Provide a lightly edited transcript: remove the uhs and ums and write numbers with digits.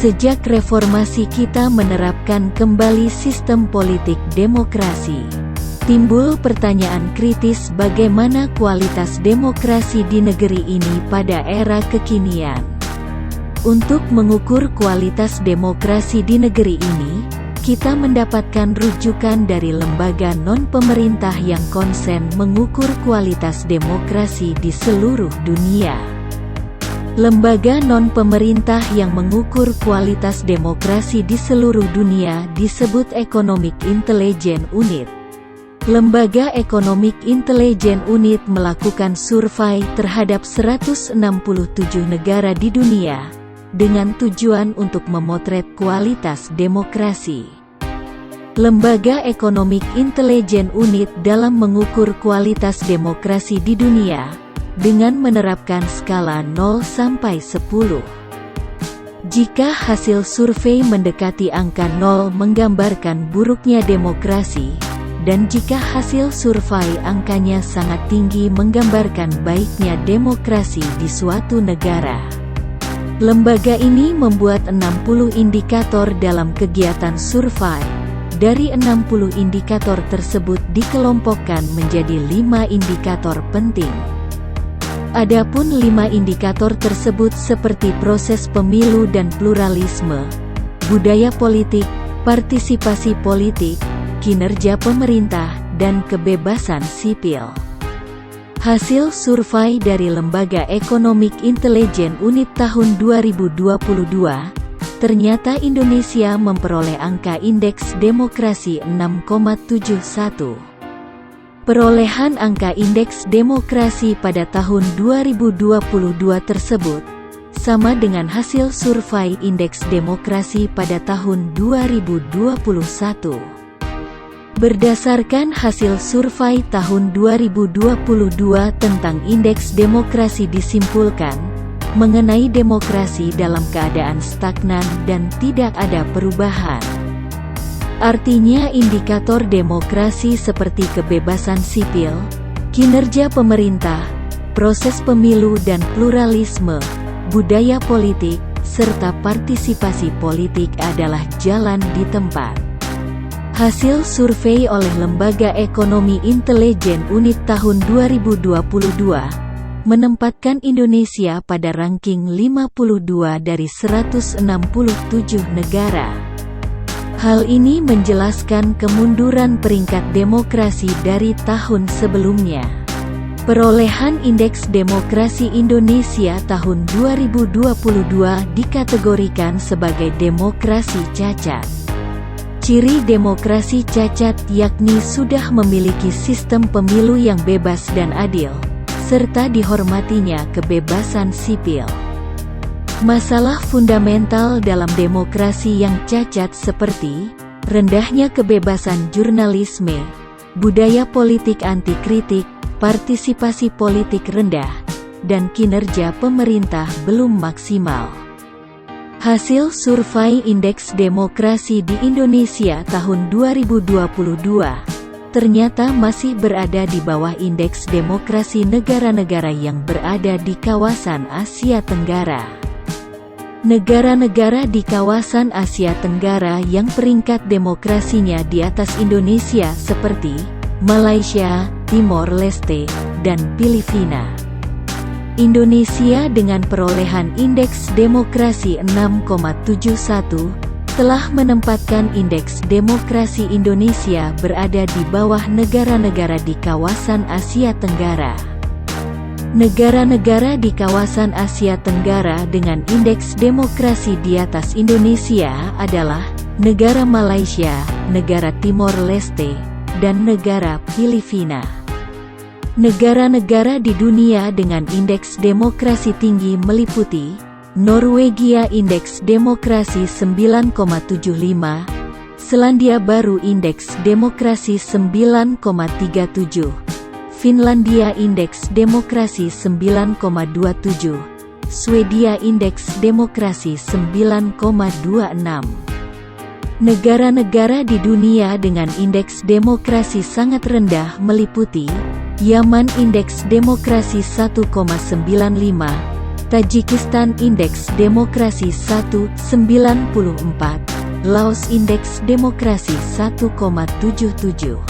Sejak reformasi kita menerapkan kembali sistem politik demokrasi. Timbul pertanyaan kritis bagaimana kualitas demokrasi di negeri ini pada era kekinian. Untuk mengukur kualitas demokrasi di negeri ini, kita mendapatkan rujukan dari lembaga non-pemerintah yang konsen mengukur kualitas demokrasi di seluruh dunia. Lembaga non-pemerintah yang mengukur kualitas demokrasi di seluruh dunia disebut Economic Intelligence Unit. Lembaga Economic Intelligence Unit melakukan survei terhadap 167 negara di dunia, dengan tujuan untuk memotret kualitas demokrasi. Lembaga Economic Intelligence Unit dalam mengukur kualitas demokrasi di dunia, dengan menerapkan skala 0 sampai 10. Jika hasil survei mendekati angka 0 menggambarkan buruknya demokrasi, dan jika hasil survei angkanya sangat tinggi menggambarkan baiknya demokrasi di suatu negara. Lembaga ini membuat 60 indikator dalam kegiatan survei. Dari 60 indikator tersebut dikelompokkan menjadi 5 indikator penting. Adapun 5 indikator tersebut seperti proses pemilu dan pluralisme, budaya politik, partisipasi politik, kinerja pemerintah, dan kebebasan sipil. Hasil survei dari Lembaga Economic Intelligence Unit tahun 2022, ternyata Indonesia memperoleh angka indeks demokrasi 6,71. Perolehan angka indeks demokrasi pada tahun 2022 tersebut sama dengan hasil survei indeks demokrasi pada tahun 2021. Berdasarkan hasil survei tahun 2022 tentang indeks demokrasi disimpulkan, mengenai demokrasi dalam keadaan stagnan dan tidak ada perubahan. Artinya indikator demokrasi seperti kebebasan sipil, kinerja pemerintah, proses pemilu dan pluralisme, budaya politik, serta partisipasi politik adalah jalan di tempat. Hasil survei oleh Lembaga Ekonomi Intelijen Unit tahun 2022 menempatkan Indonesia pada ranking 52 dari 167 negara. Hal ini menjelaskan kemunduran peringkat demokrasi dari tahun sebelumnya. Perolehan Indeks Demokrasi Indonesia tahun 2022 dikategorikan sebagai demokrasi cacat. Ciri demokrasi cacat yakni sudah memiliki sistem pemilu yang bebas dan adil, serta dihormatinya kebebasan sipil. Masalah fundamental dalam demokrasi yang cacat seperti rendahnya kebebasan jurnalisme, budaya politik anti-kritik, partisipasi politik rendah, dan kinerja pemerintah belum maksimal. Hasil survei Indeks Demokrasi di Indonesia tahun 2022 ternyata masih berada di bawah indeks demokrasi negara-negara yang berada di kawasan Asia Tenggara. Negara-negara di kawasan Asia Tenggara yang peringkat demokrasinya di atas Indonesia seperti Malaysia, Timor Leste, dan Filipina. Indonesia dengan perolehan indeks demokrasi 6,71 telah menempatkan indeks demokrasi Indonesia berada di bawah negara-negara di kawasan Asia Tenggara. Negara-negara di kawasan Asia Tenggara dengan indeks demokrasi di atas Indonesia adalah negara Malaysia, negara Timor Leste, dan negara Filipina. Negara-negara di dunia dengan indeks demokrasi tinggi meliputi Norwegia indeks demokrasi 9,75, Selandia Baru indeks demokrasi 9,37, Finlandia indeks demokrasi 9,27, Swedia indeks demokrasi 9,26. Negara-negara di dunia dengan indeks demokrasi sangat rendah meliputi Yaman indeks demokrasi 1,95, Tajikistan Indeks Demokrasi 1,94, Laos Indeks Demokrasi 1,77.